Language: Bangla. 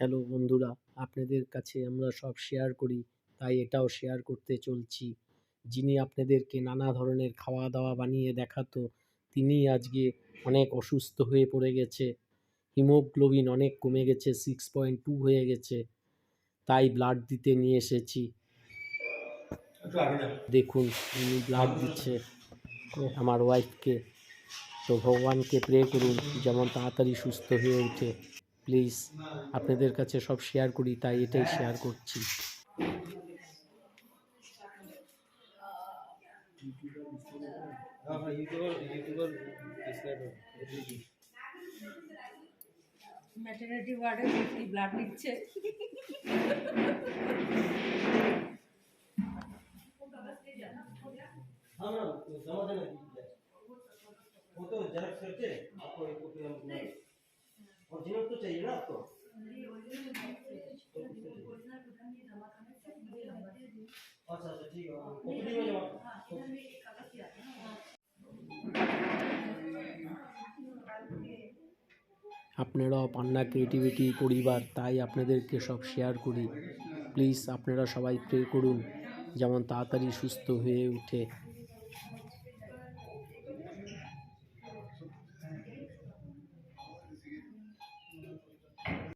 হ্যালো বন্ধুরা, আপনাদের কাছে আমরা সব শেয়ার করি, তাই এটাও শেয়ার করতে চলছি। যিনি আপনাদেরকে নানা ধরনের খাওয়া দাওয়া বানিয়ে দেখাতো, তিনি আজকে অনেক অসুস্থ হয়ে পড়ে গেছে। হিমোগ্লোবিন অনেক কমে গেছে, 6.2 হয়ে গেছে। তাই ব্লাড দিতে নিয়ে এসেছি। দেখুন, উনি ব্লাড দিচ্ছে আমার ওয়াইফকে। তো ভগবানকে প্রে করুন যেমন তাড়াতাড়ি সুস্থ হয়ে ওঠে। প্লিজ, আপনাদের কাছে সব শেয়ার করি, তাই এটাই শেয়ার করছি। ম্যাটারনিটি ওয়ার্ডে ভর্তি ব্লাড নিচ্ছে। वो तो जेरॉक्स करके आपको एक कॉपी हम ओरिजिनल तो चाहिए ना आपको। अच्छा अच्छा ठीक है कॉपी में जमा আপনারাও পান্না ক্রিয়েটিভিটি পরিবার, তাই আপনাদেরকে সব শেয়ার করি। প্লিজ আপনারা সবাই প্রে করুন যেমন তাড়াতাড়ি সুস্থ হয়ে ওঠে।